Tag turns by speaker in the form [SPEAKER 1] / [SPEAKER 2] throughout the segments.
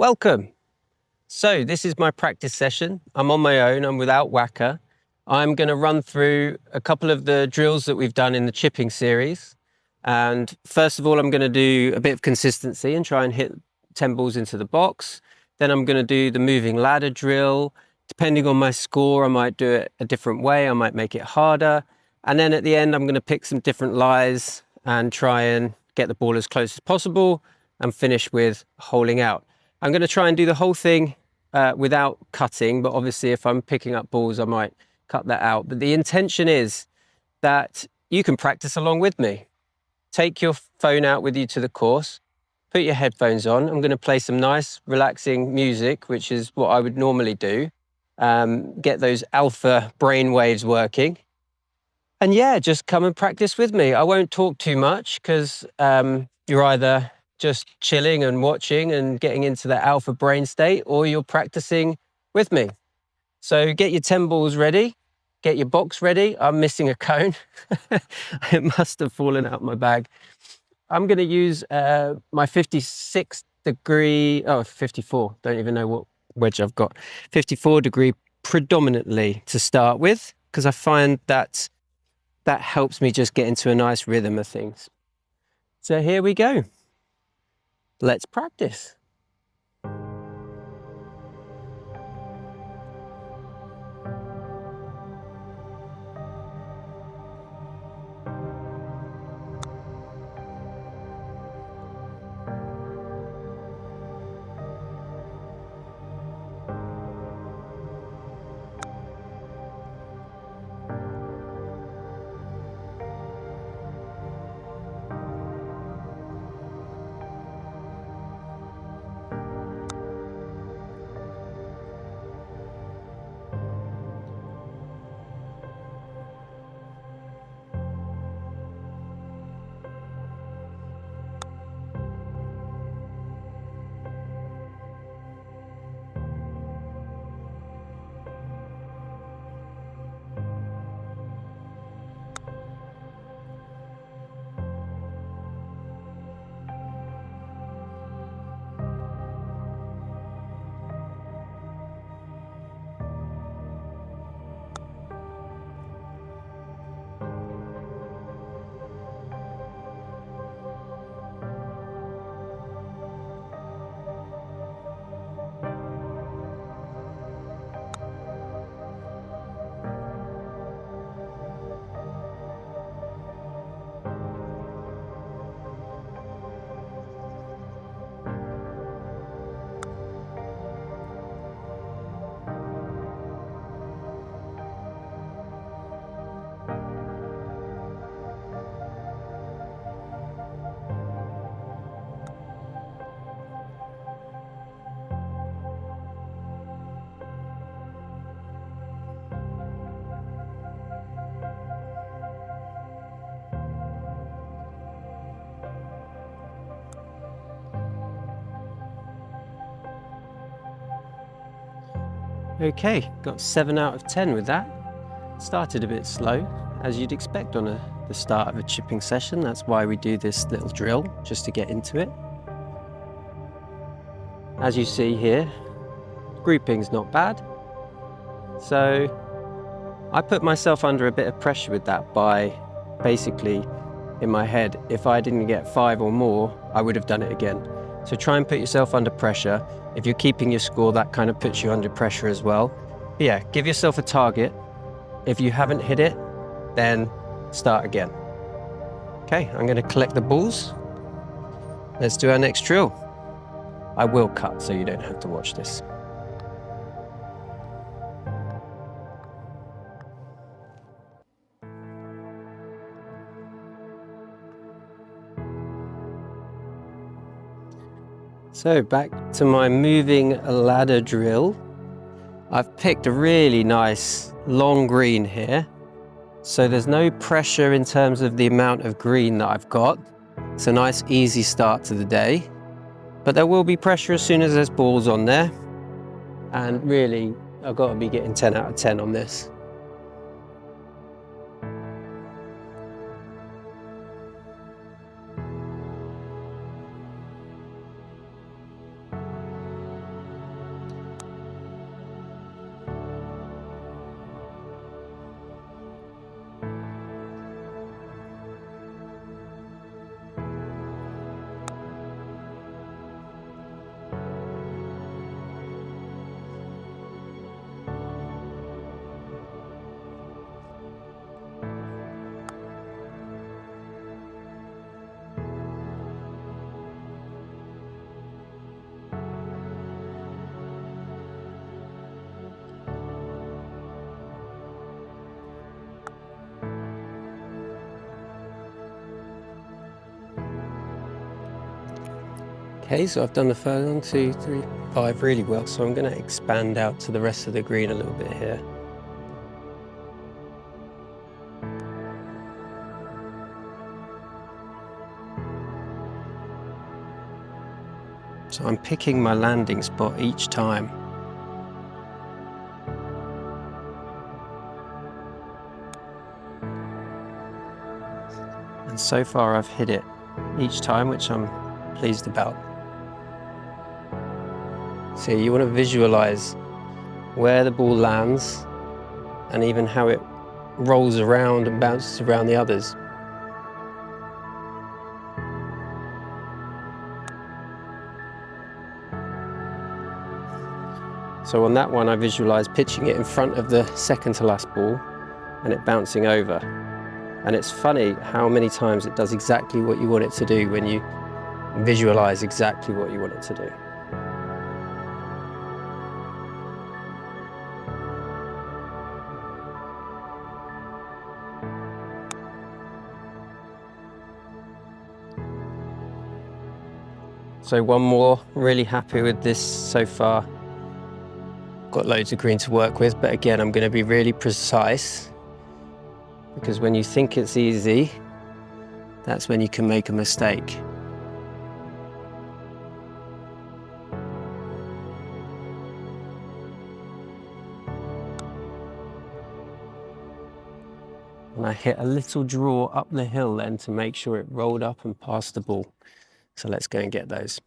[SPEAKER 1] Welcome. So this is my practice session. I'm on my own, I'm without whacker. I'm going to run through a couple of the drills that we've done in the chipping series. And first of all, I'm going to do a bit of consistency and try and hit 10 balls into the box. Then I'm going to do the moving ladder drill. Depending on my score, I might do it a different way. I might make it harder. And then at the end, I'm going to pick some different lies and try and get the ball as close as possible and finish with holing out. I'm going to try and do the whole thing without cutting, but obviously if I'm picking up balls, I might cut that out. But the intention is that you can practice along with me. Take your phone out with you to the course, put your headphones on. I'm going to play some nice, relaxing music, which is what I would normally do. Get those alpha brain waves working. And yeah, just come and practice with me. I won't talk too much because you're either just chilling and watching and getting into that alpha brain state, or you're practicing with me. So get your 10 balls ready, get your box ready. I'm missing a cone. It must have fallen out of my bag. I'm going to use my 56 degree, 54, don't even know what wedge I've got. 54 degree predominantly to start with, because I find that helps me just get into a nice rhythm of things. So here we go. Let's practice. Okay, got 7 out of 10 with that. Started a bit slow, as you'd expect on the start of a chipping session. That's why we do this little drill, just to get into it. As you see here, grouping's not bad. So I put myself under a bit of pressure with that by basically, in my head, if I didn't get 5 or more, I would have done it again. So try and put yourself under pressure. If you're keeping your score, that kind of puts you under pressure as well. But yeah, give yourself a target. If you haven't hit it, then start again. Okay, I'm going to collect the balls. Let's do our next drill. I will cut so you don't have to watch this. So back to my moving ladder drill. I've picked a really nice long green here. So there's no pressure in terms of the amount of green that I've got. It's a nice easy start to the day, but there will be pressure as soon as there's balls on there. And really, I've got to be getting 10 out of 10 on this. Okay, so I've done the first 1, 2, 3, 5 really well, so I'm going to expand out to the rest of the green a little bit here. So I'm picking my landing spot each time. And so far I've hit it each time, which I'm pleased about. So you want to visualize where the ball lands and even how it rolls around and bounces around the others. So on that one, I visualized pitching it in front of the second to last ball and it bouncing over. And it's funny how many times it does exactly what you want it to do when you visualize exactly what you want it to do. So one more, really happy with this so far. Got loads of green to work with, but again, I'm going to be really precise because when you think it's easy, that's when you can make a mistake. And I hit a little draw up the hill then to make sure it rolled up and passed the ball. So let's go and get those.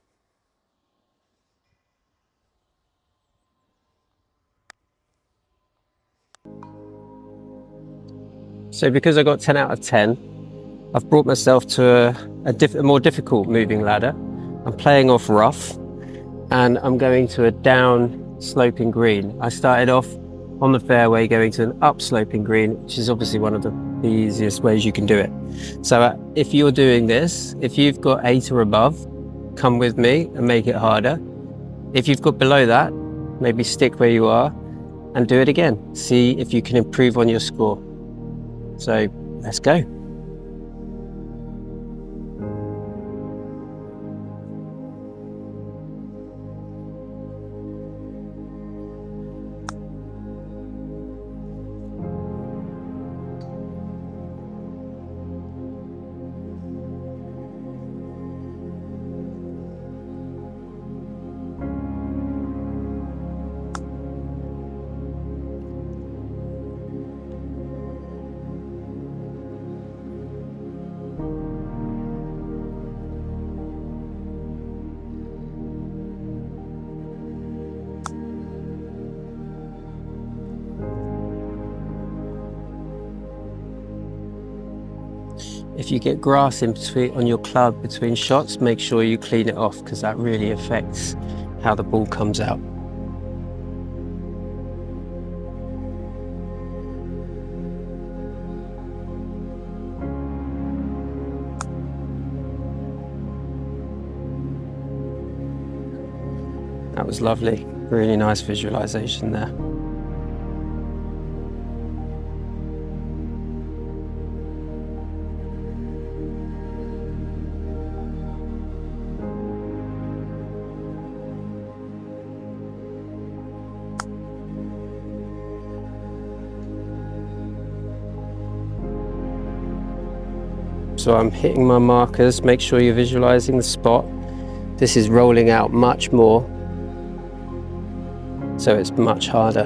[SPEAKER 1] So because I got 10 out of 10, I've brought myself to a more difficult moving ladder. I'm playing off rough and I'm going to a down sloping green. I started off on the fairway going to an up sloping green, which is obviously one of the easiest ways you can do it. So if you're doing this, if you've got 8 or above, come with me and make it harder. If you've got below that, maybe stick where you are and do it again. See if you can improve on your score. So let's go. If you get grass in between on your club between shots, make sure you clean it off because that really affects how the ball comes out. That was lovely, really nice visualization there. So I'm hitting my markers, make sure you're visualizing the spot. This is rolling out much more, so it's much harder.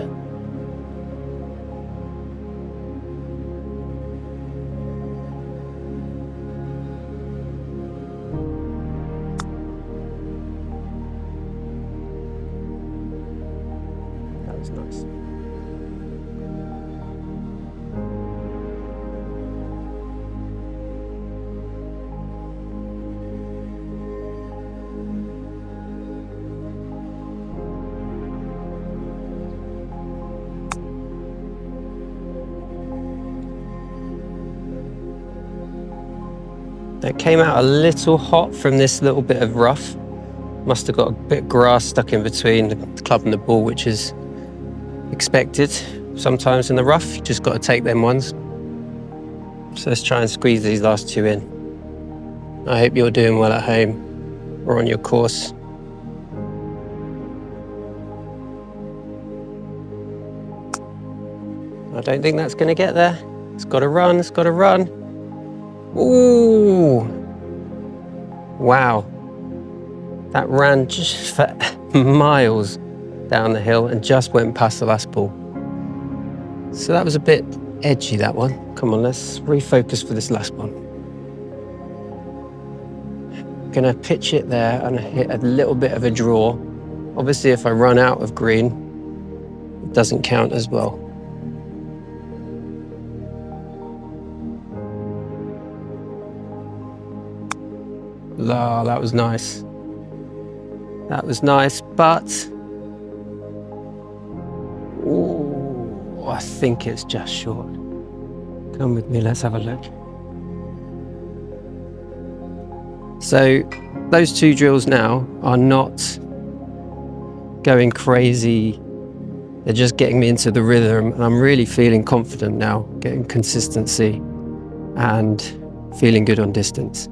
[SPEAKER 1] That was nice. It came out a little hot from this little bit of rough. Must have got a bit of grass stuck in between the club and the ball, which is expected. Sometimes in the rough, you just got to take them ones. So let's try and squeeze these last 2 in. I hope you're doing well at home or on your course. I don't think that's going to get there. It's got to run, it's got to run. Ooh. Wow. That ran just for miles down the hill and just went past the last ball. So that was a bit edgy, that one. Come on, let's refocus for this last one. Gonna pitch it there and hit a little bit of a draw. Obviously, if I run out of green, it doesn't count as well. Oh, that was nice. That was nice, but ooh, I think it's just short. Come with me, let's have a look. So those two drills now are not going crazy. They're just getting me into the rhythm, and I'm really feeling confident now, getting consistency and feeling good on distance.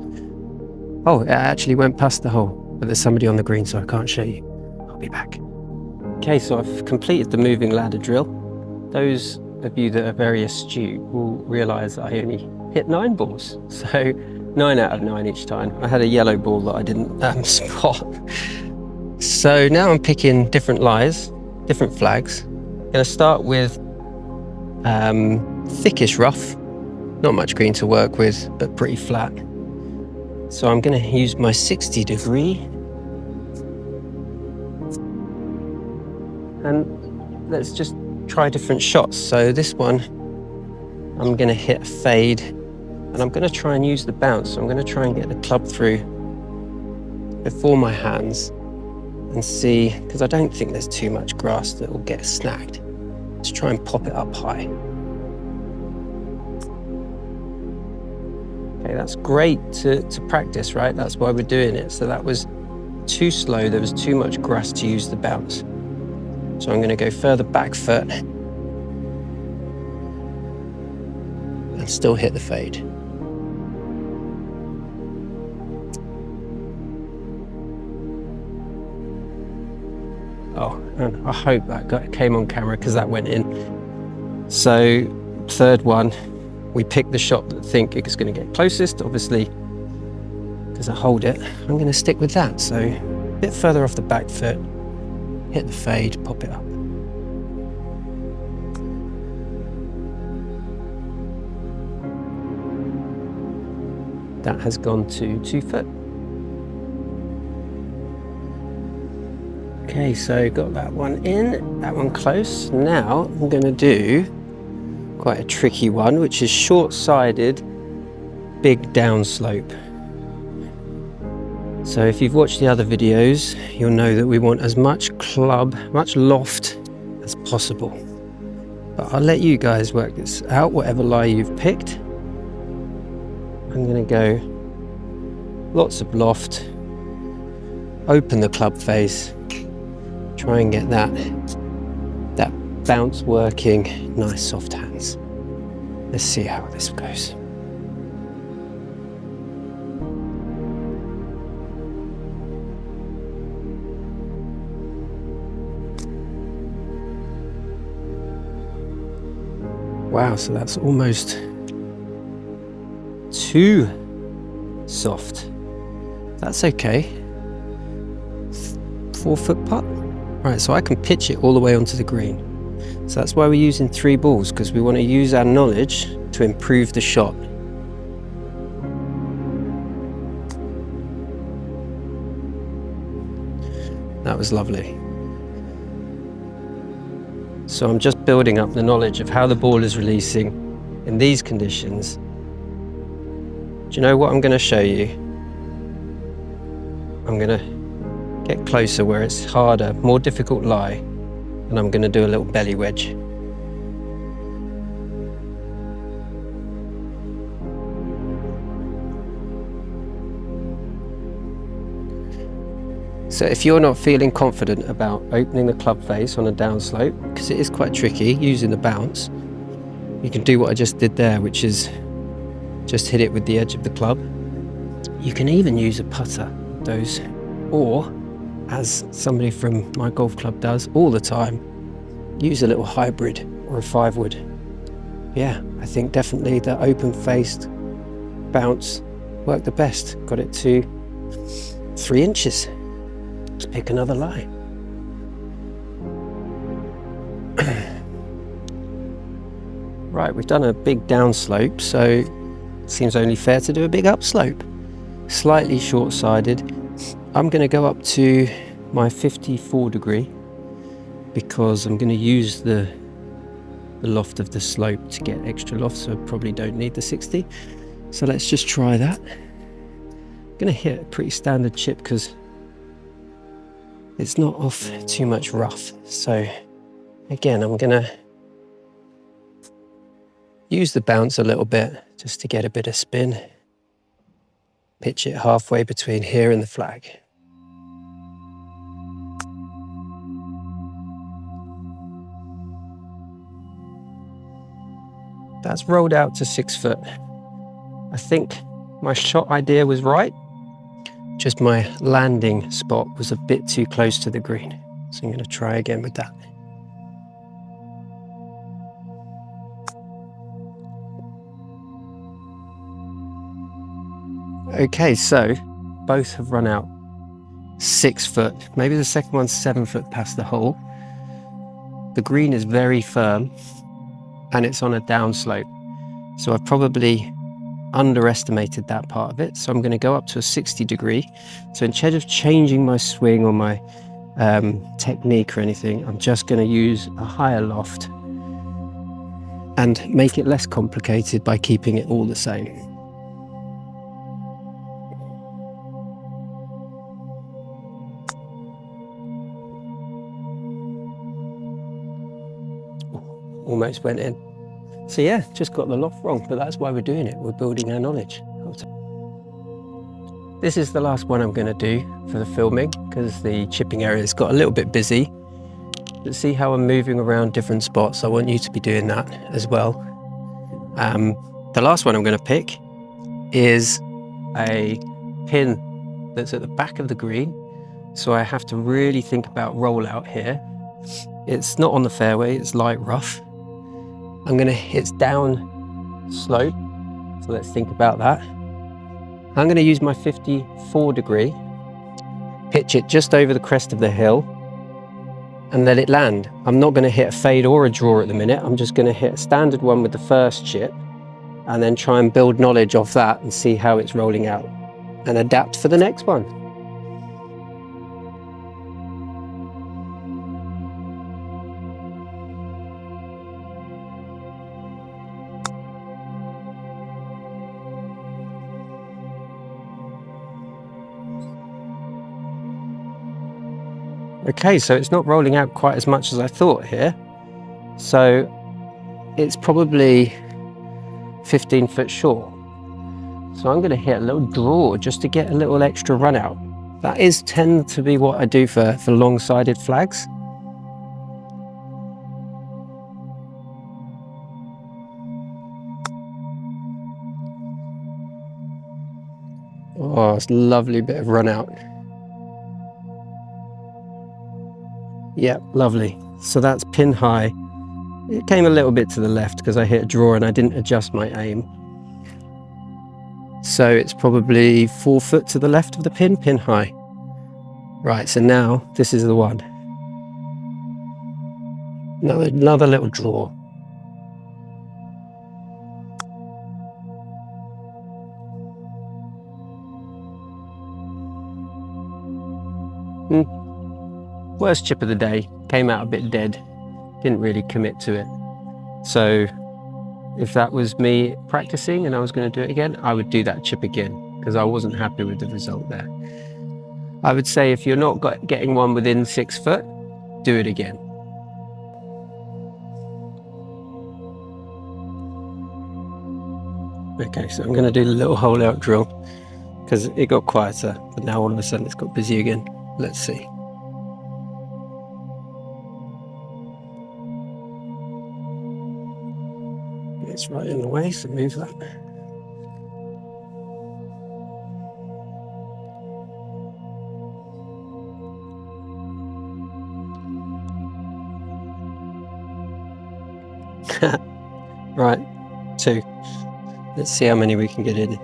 [SPEAKER 1] Oh, it actually went past the hole, but there's somebody on the green, so I can't show you. I'll be back. Okay, so I've completed the moving ladder drill. Those of you that are very astute will realise that I only hit 9 balls. So 9 out of 9 each time. I had a yellow ball that I didn't spot. So now I'm picking different lies, different flags. I'm gonna start with thickish rough. Not much green to work with, but pretty flat. So I'm going to use my 60 degree and let's just try different shots. So this one, I'm going to hit a fade and I'm going to try and use the bounce. So I'm going to try and get the club through before my hands and see, because I don't think there's too much grass that will get snagged. Let's try and pop it up high. Okay, that's great to practice, right? That's why we're doing it. So that was too slow. There was too much grass to use the bounce. So I'm going to go further back foot and still hit the fade. Oh, and I hope that came on camera because that went in. So third one. We pick the shot that I think is going to get closest, obviously, because I hold it. I'm going to stick with that. So a bit further off the back foot, hit the fade, pop it up. That has gone to 2 foot. Okay, so got that one in, that one close. Now I'm going to do quite a tricky one, which is short-sided, big downslope. So if you've watched the other videos, you'll know that we want as much loft as possible. But I'll let you guys work this out, whatever lie you've picked. I'm going to go lots of loft, open the club face, try and get that bounce working, nice soft hands. Let's see how this goes. Wow, so that's almost too soft. That's okay. 4 foot putt. Right, so I can pitch it all the way onto the green. So that's why we're using 3 balls, because we want to use our knowledge to improve the shot. That was lovely. So I'm just building up the knowledge of how the ball is releasing in these conditions. Do you know what I'm going to show you? I'm going to get closer where it's harder, more difficult lie, and I'm going to do a little belly wedge. So if you're not feeling confident about opening the club face on a downslope, because it is quite tricky using the bounce, you can do what I just did there, which is just hit it with the edge of the club. You can even use a putter, those, or as somebody from my golf club does all the time, use a little hybrid or a 5-wood yeah, I think definitely the open-faced bounce worked the best. Got it to 3 inches. Let's pick another lie. Right, we've done a big downslope, so it seems only fair to do a big upslope. Slightly short-sided. I'm going to go up to my 54 degree because I'm going to use the loft of the slope to get extra loft, so I probably don't need the 60. So let's just try that. I'm going to hit a pretty standard chip because it's not off too much rough. So again, I'm going to use the bounce a little bit just to get a bit of spin. Pitch it halfway between here and the flag. That's rolled out to 6 foot. I think my shot idea was right. Just my landing spot was a bit too close to the green. So I'm going to try again with that. Okay, so both have run out 6 foot. Maybe the second one's 7 foot past the hole. The green is very firm and it's on a downslope. So I've probably underestimated that part of it. So I'm going to go up to a 60 degree. So instead of changing my swing or my technique or anything, I'm just going to use a higher loft and make it less complicated by keeping it all the same. Almost went in. So yeah, just got the loft wrong, but that's why we're doing it. We're building our knowledge. This is the last one I'm going to do for the filming because the chipping area's got a little bit busy. But see how I'm moving around different spots? I want you to be doing that as well. The last one I'm going to pick is a pin that's at the back of the green. So I have to really think about rollout here. It's not on the fairway, it's light rough. It's down slope, so let's think about that. I'm going to use my 54 degree, pitch it just over the crest of the hill, and let it land. I'm not going to hit a fade or a draw at the minute. I'm just going to hit a standard one with the first chip, and then try and build knowledge off that and see how it's rolling out, and adapt for the next one. Okay, so it's not rolling out quite as much as I thought here. So it's probably 15 foot short. So I'm going to hit a little draw just to get a little extra run out. That is tend to be what I do for long-sided flags. Oh, it's a lovely bit of run out. Yeah, lovely. So that's pin high. It came a little bit to the left because I hit a draw and I didn't adjust my aim. So it's probably 4 foot to the left of the pin, pin high. Right, so now this is the one. Another little draw. Worst chip of the day, came out a bit dead, didn't really commit to it. So if that was me practicing and I was going to do it again, I would do that chip again because I wasn't happy with the result there. I would say if you're not getting one within 6 foot, do it again. Okay, so I'm going to do the little hole out drill because it got quieter, but now all of a sudden it's got busy again. Let's see. It's right in the way, so move that. Right, 2. Let's see how many we can get in.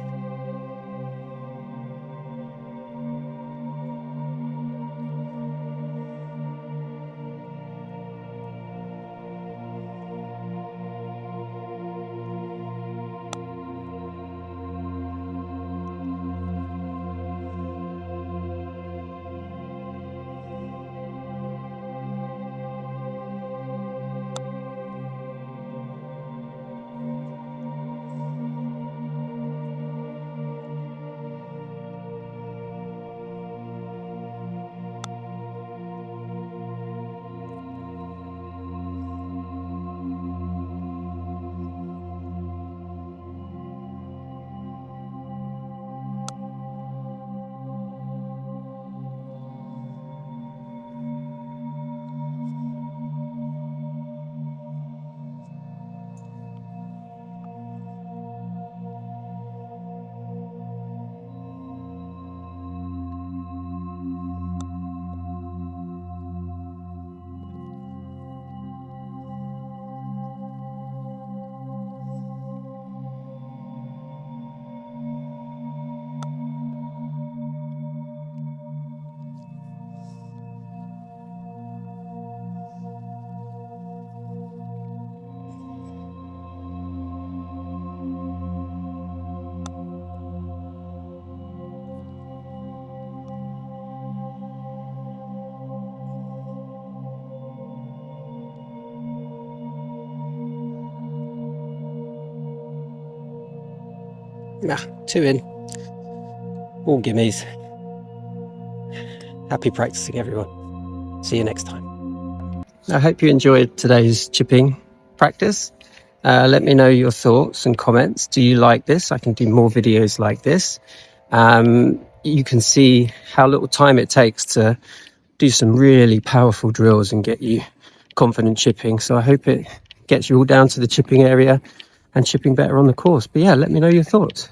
[SPEAKER 1] Yeah, 2 in. All gimmies. Happy practicing, everyone. See you next time. I hope you enjoyed today's chipping practice. Let me know your thoughts and comments. Do you like this? I can do more videos like this. You can see how little time it takes to do some really powerful drills and get you confident chipping. So I hope it gets you all down to the chipping area and chipping better on the course. But yeah, let me know your thoughts.